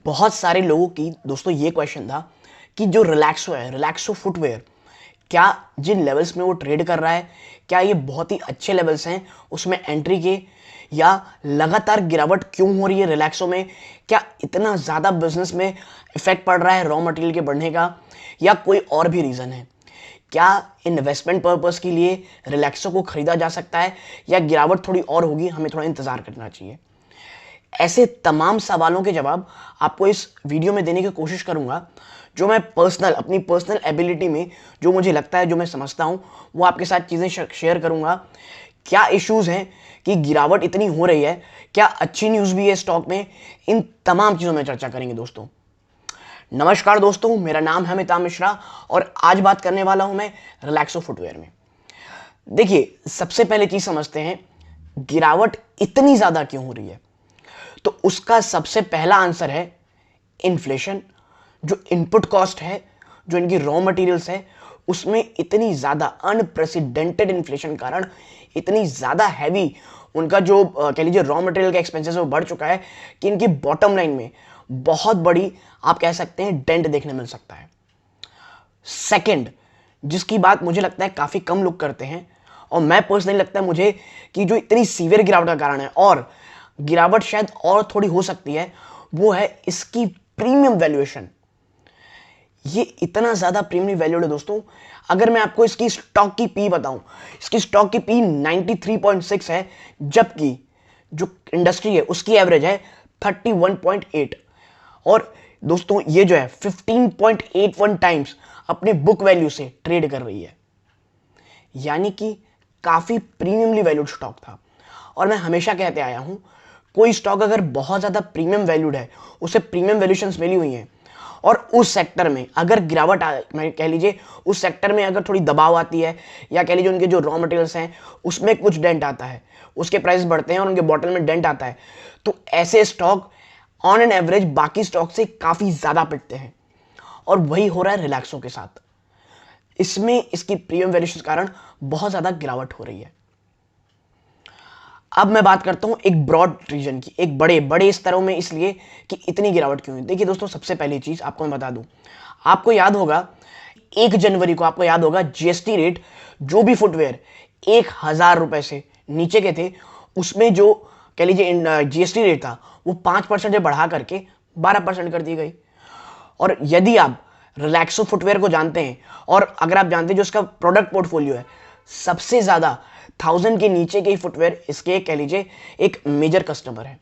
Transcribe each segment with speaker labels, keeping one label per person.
Speaker 1: बहुत सारे लोगों की दोस्तों ये क्वेश्चन था कि जो रिलैक्सो है, रिलैक्सो फुटवेयर, क्या जिन लेवल्स में वो ट्रेड कर रहा है, क्या ये बहुत ही अच्छे लेवल्स हैं उसमें एंट्री के, या लगातार गिरावट क्यों हो रही है रिलैक्सो में? क्या इतना ज़्यादा बिजनेस में इफेक्ट पड़ रहा है रॉ मटेरियल के बढ़ने का, या कोई और भी रीज़न है? क्या इन्वेस्टमेंट पर्पस के लिए रिलैक्सो को खरीदा जा सकता है, या गिरावट थोड़ी और होगी, हमें थोड़ा इंतज़ार करना चाहिए? ऐसे तमाम सवालों के जवाब आपको इस वीडियो में देने की कोशिश करूंगा। जो मैं अपनी पर्सनल एबिलिटी में जो मुझे लगता है, जो मैं समझता हूं, वो आपके साथ चीज़ें शेयर करूंगा। क्या इश्यूज हैं कि गिरावट इतनी हो रही है, क्या अच्छी न्यूज़ भी है स्टॉक में, इन तमाम चीज़ों में चर्चा करेंगे दोस्तों। नमस्कार दोस्तों, मेरा नाम है अमिताभ मिश्रा और आज बात करने वाला हूं मैं रिलैक्सो फुटवेयर में। देखिए, सबसे पहले चीज़ समझते हैं, गिरावट इतनी ज़्यादा क्यों हो रही है? तो उसका सबसे पहला आंसर है इन्फ्लेशन। जो इनपुट कॉस्ट है, जो इनकी रॉ मटेरियल्स है, उसमें इतनी ज़्यादा अनप्रेसिडेंटेड इन्फ्लेशन कारण इतनी ज़्यादा हैवी उनका जो कह लीजिए रॉ मटेरियल का एक्सपेंसेस वो बढ़ चुका है कि इनकी बॉटम लाइन में बहुत बड़ी, आप कह सकते हैं, डेंट देखने मिल सकता है। सेकंड, जिसकी बात मुझे लगता है काफ़ी कम लोग करते हैं और मैं पर्सनली लगता है मुझे कि जो इतनी सीवियर गिरावट का कारण है, और गिरावट शायद और थोड़ी हो सकती है, वो है इसकी प्रीमियम वैल्यूएशन। ये इतना ज़्यादा प्रीमियम वैल्यूड है दोस्तों। अगर मैं आपको इसकी स्टॉक की पी बताऊं, इसकी स्टॉक की पी 93.6 है, जबकि जो इंडस्ट्री है उसकी एवरेज है 31.8। और दोस्तों ये जो है 15.81 टाइम्स अपने बुक वैल्यू से ट्रेड कर रही है, यानी कि काफ़ी प्रीमियमली वैल्यूड स्टॉक था। और मैं हमेशा कहते आया हूं, कोई स्टॉक अगर बहुत ज़्यादा प्रीमियम वैल्यूड है, उसे प्रीमियम वैल्यूशंस मिली हुई हैं, और उस सेक्टर में अगर गिरावट मैं कह लीजिए उस सेक्टर में अगर थोड़ी दबाव आती है, या कह लीजिए उनके जो रॉ मटेरियल्स हैं उसमें कुछ डेंट आता है, उसके प्राइस बढ़ते हैं और उनके बॉटल में डेंट आता है, तो ऐसे स्टॉक ऑन एन एवरेज बाकी स्टॉक से काफ़ी ज़्यादा पिटते हैं। और वही हो रहा है रिलैक्सो के साथ। इसमें इसकी प्रीमियम वैल्यूशन के कारण बहुत ज़्यादा गिरावट हो रही है। अब मैं बात करता हूं एक ब्रॉड रीजन की, एक बड़े बड़े स्तरों में, इसलिए कि इतनी गिरावट क्यों है। देखिए दोस्तों, सबसे पहली चीज आपको मैं बता दूं, आपको याद होगा 1 जनवरी को, आपको याद होगा जीएसटी रेट, जो भी फुटवेयर 1,000 रुपए से नीचे के थे, उसमें जो कह लीजिए जीएसटी रेट था वो 5% से बढ़ा करके 12% कर दी गई। और यदि आप रिलैक्सो फुटवेयर को जानते हैं, और अगर आप जानते हैं जो इसका प्रोडक्ट पोर्टफोलियो है, सबसे ज़्यादा 1000 के नीचे के ही फुटवेयर इसके कह लीजिए एक मेजर कस्टमर है,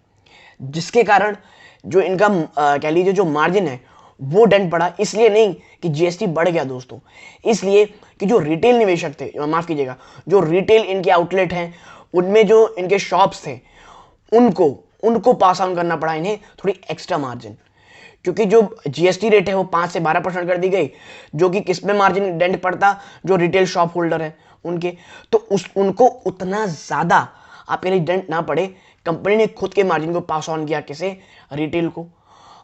Speaker 1: जिसके कारण जो इनका कह लीजिए जो मार्जिन है वो डेंट पड़ा। इसलिए नहीं कि जीएसटी बढ़ गया दोस्तों, इसलिए कि जो रिटेल निवेशक थे, माफ़ कीजिएगा, जो रिटेल इनके आउटलेट हैं, उनमें जो इनके शॉप्स थे, उनको उनको पास ऑन करना पड़ा इन्हें थोड़ी एक्स्ट्रा मार्जिन, क्योंकि जो जीएसटी रेट है वो 5 से 12% कर दी गई, जो कि किस में मार्जिन डेंट पड़ता, जो रिटेल शॉप होल्डर है उनके, तो उनको उतना ज़्यादा आपके लिए डेंट ना पड़े, कंपनी ने खुद के मार्जिन को पास ऑन किया, किसे, रिटेल को।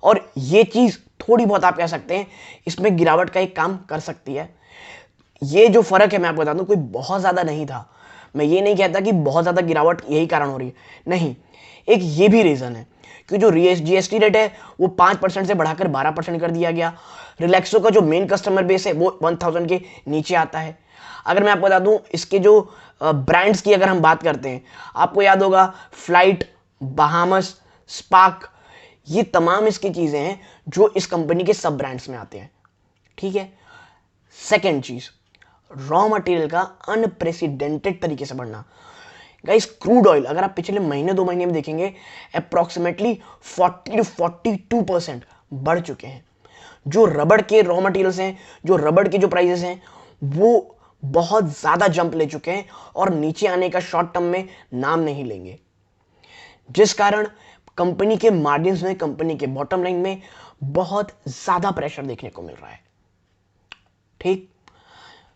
Speaker 1: और ये चीज़ थोड़ी बहुत आप कह सकते हैं इसमें गिरावट का एक काम कर सकती है। ये जो फर्क है मैं आपको बता दूं, कोई बहुत ज़्यादा नहीं था। मैं ये नहीं कहता कि बहुत ज़्यादा गिरावट यही कारण हो रही है, नहीं, एक ये भी रीज़न है कि जो जीएसटी रेट है वो 5% से बढ़ाकर 12% कर दिया गया। रिलैक्सो का जो मेन कस्टमर बेस है वो 1000 के नीचे आता है। अगर मैं आपको बता दूं, इसके जो ब्रांड्स की अगर हम बात करते हैं, आपको याद होगा फ्लाइट, बहामस, स्पार्क, ये तमाम इसकी चीज़ें हैं जो इस कंपनी के सब ब्रांड्स में आते हैं। ठीक है। सेकेंड चीज़, रॉ मटेरियल का अनप्रेसिडेंटेड तरीके से बढ़ना। गाइस, क्रूड ऑयल अगर आप पिछले महीने 2 महीने में देखेंगे, अप्रॉक्सीमेटली 40 to 42% बढ़ चुके हैं। जो रबड़ के रॉ मटेरियल्स हैं, जो रबड़ के जो प्राइसेस हैं, वो बहुत ज़्यादा जंप ले चुके हैं और नीचे आने का शॉर्ट टर्म में नाम नहीं लेंगे, जिस कारण कंपनी के मार्जिन्स में, कंपनी के बॉटम लाइन में बहुत ज़्यादा प्रेशर देखने को मिल रहा है। ठीक,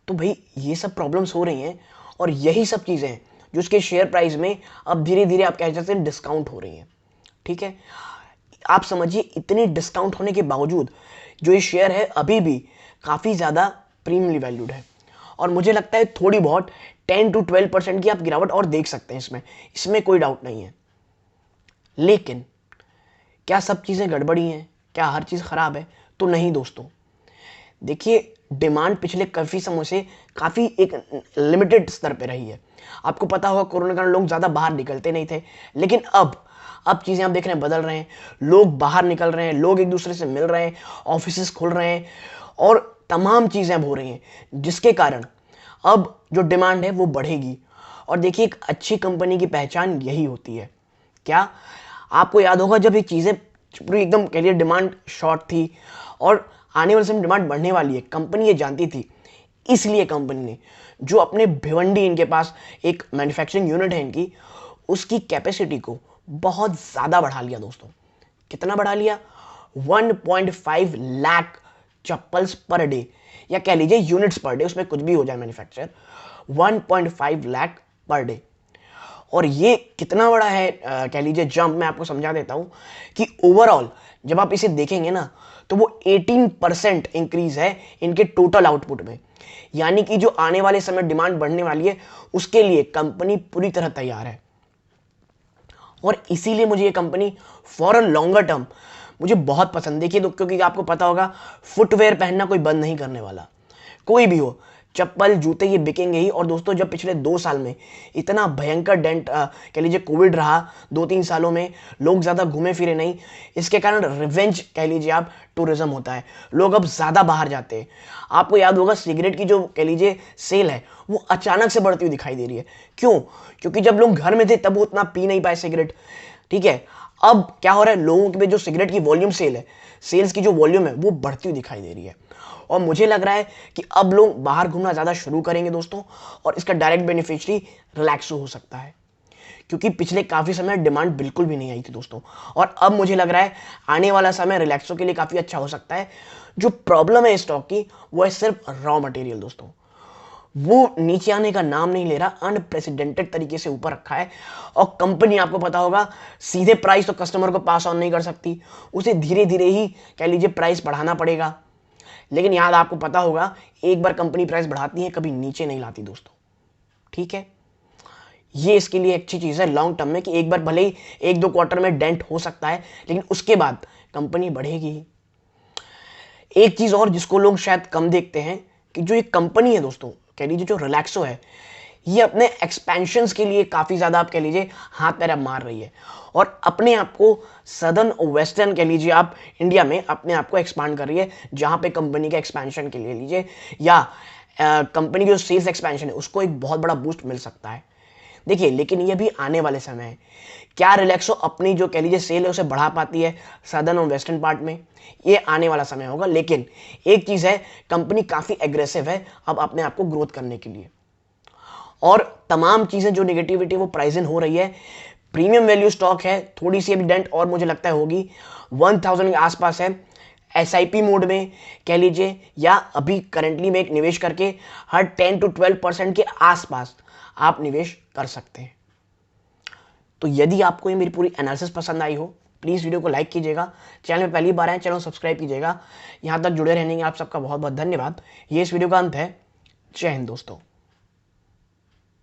Speaker 1: तो भाई ये सब प्रॉब्लम्स हो रही हैं, और यही सब चीज़ें हैं जो उसके शेयर प्राइस में अब धीरे धीरे आप कह सकते हैं डिस्काउंट हो रही हैं। ठीक है, आप समझिए इतने डिस्काउंट होने के बावजूद जो ये शेयर है अभी भी काफ़ी ज़्यादा प्रीमियमली वैल्यूड है, और मुझे लगता है थोड़ी बहुत 10 to 12% की आप गिरावट और देख सकते हैं इसमें कोई डाउट नहीं है। लेकिन क्या सब चीज़ें गड़बड़ी हैं? क्या हर चीज़ ख़राब है? तो नहीं दोस्तों। देखिए, डिमांड पिछले काफ़ी समय से काफ़ी एक लिमिटेड स्तर पे रही है। आपको पता होगा कोरोना के कारण लोग ज़्यादा बाहर निकलते नहीं थे, लेकिन अब चीज़ें आप देख रहे हैं बदल रहे हैं। लोग बाहर निकल रहे हैं, लोग एक दूसरे से मिल रहे हैं, ऑफिसेस खुल रहे हैं और तमाम चीज़ें अब हो रही हैं, जिसके कारण अब जो डिमांड है वो बढ़ेगी। और देखिए, एक अच्छी कंपनी की पहचान यही होती है। क्या आपको याद होगा जब ये चीज़ें पूरी एकदम कह लिए डिमांड शॉर्ट थी और आने वाले समय डिमांड बढ़ने वाली है, कंपनी ये जानती थी, इसलिए कंपनी ने जो अपने भिवंडी इनके पास एक मैन्युफैक्चरिंग यूनिट है इनकी, उसकी कैपेसिटी को बहुत ज़्यादा बढ़ा लिया दोस्तों। कितना बढ़ा लिया? 1.5 लाख चप्पल्स पर डे, या कह लीजिए यूनिट्स पर डे, उसमें कुछ भी हो जाए मैन्युफैक्चर, 1.5 लाख पर डे। और ये कितना बड़ा है कह लीजिए जंप, मैं आपको समझा देता हूं कि ओवरऑल जब आप इसे देखेंगे ना तो वो 18% इंक्रीज है इनके टोटल आउटपुट में। यानी कि जो आने वाले समय डिमांड बढ़ने वाली है उसके लिए कंपनी पूरी तरह तैयार है। और इसीलिए मुझे ये company for a longer term मुझे बहुत पसंद है। तो क्योंकि आपको पता होगा फुटवेयर पहनना कोई बंद नहीं करने वाला, कोई भी हो, चप्पल जूते ये बिकेंगे ही। और दोस्तों, जब पिछले 2 साल में इतना भयंकर डेंट कह लीजिए कोविड रहा, 2-3 सालों में लोग ज़्यादा घूमे फिरे नहीं, इसके कारण रिवेंज कह लीजिए आप टूरिज्म होता है, लोग अब ज़्यादा बाहर जाते हैं। आपको याद होगा सिगरेट की जो कह लीजिए सेल है वो अचानक से बढ़ती हुई दिखाई दे रही है। क्यों? क्योंकि जब लोग घर में थे तब वो उतना पी नहीं पाए सिगरेट, ठीक है। अब क्या हो रहा है, लोगों के जो सिगरेट की वॉल्यूम सेल है, सेल्स की जो वॉल्यूम है वो बढ़ती हुई दिखाई दे रही है। और मुझे लग रहा है कि अब लोग बाहर घूमना ज़्यादा शुरू करेंगे दोस्तों, और इसका डायरेक्ट बेनिफिशियरी रिलैक्सो हो सकता है, क्योंकि पिछले काफ़ी समय डिमांड बिल्कुल भी नहीं आई थी दोस्तों। और अब मुझे लग रहा है आने वाला समय रिलैक्सो के लिए काफ़ी अच्छा हो सकता है। जो प्रॉब्लम है स्टॉक की वो है सिर्फ रॉ मटेरियल दोस्तों, वो नीचे आने का नाम नहीं ले रहा, अनप्रेसिडेंटेड तरीके से ऊपर रखा है। और कंपनी आपको पता होगा सीधे प्राइस तो कस्टमर को पास ऑन नहीं कर सकती, उसे धीरे धीरे ही कह लीजिए प्राइस बढ़ाना पड़ेगा। लेकिन याद आपको पता होगा एक बार कंपनी प्राइस बढ़ाती है कभी नीचे नहीं लाती दोस्तों, ठीक है। ये इसके लिए अच्छी चीज़ है लॉन्ग टर्म में कि एक बार भले ही 1-2 क्वार्टर में डेंट हो सकता है, लेकिन उसके बाद कंपनी बढ़ेगी। एक चीज़ और जिसको लोग शायद कम देखते हैं कि जो ये कंपनी है दोस्तों, कह लीजिए जो रिलैक्सो है, ये अपने एक्सपेंशंस के लिए काफ़ी ज़्यादा आप कह लीजिए हाथ पैर मार रही है और अपने आप को सदर्न और वेस्टर्न कह लीजिए आप इंडिया में अपने आप को एक्सपांड कर रही है, जहाँ पे कंपनी के एक्सपेंशन के लिए लीजिए या कंपनी की जो सेल्स एक्सपेंशन है उसको एक बहुत बड़ा बूस्ट मिल सकता है। देखिए, लेकिन ये भी आने वाले समय है, क्या रिलैक्सो अपनी जो कह लीजिए सेल है उसे बढ़ा पाती है सदर्न और वेस्टर्न पार्ट में, ये आने वाला समय होगा। लेकिन एक चीज़ है, कंपनी काफ़ी एग्रेसिव है अब अपने आप को ग्रोथ करने के लिए, और तमाम चीज़ें जो नेगेटिविटी वो प्राइस इन हो रही है। प्रीमियम वैल्यू स्टॉक है, थोड़ी सी अभी डेंट और मुझे लगता है होगी, 1000 के आसपास है। एसआईपी मोड में कह लीजिए या अभी करेंटली में एक निवेश करके हर 10 to 12% के आसपास आप निवेश कर सकते हैं। तो यदि आपको ये मेरी पूरी एनालिसिस पसंद आई हो, प्लीज़ वीडियो को लाइक कीजिएगा, चैनल में पहली बार आए चैनल सब्सक्राइब कीजिएगा। यहाँ तक जुड़े रहने के आप सबका बहुत बहुत धन्यवाद। ये इस वीडियो का अंत है। जय हिंद दोस्तों।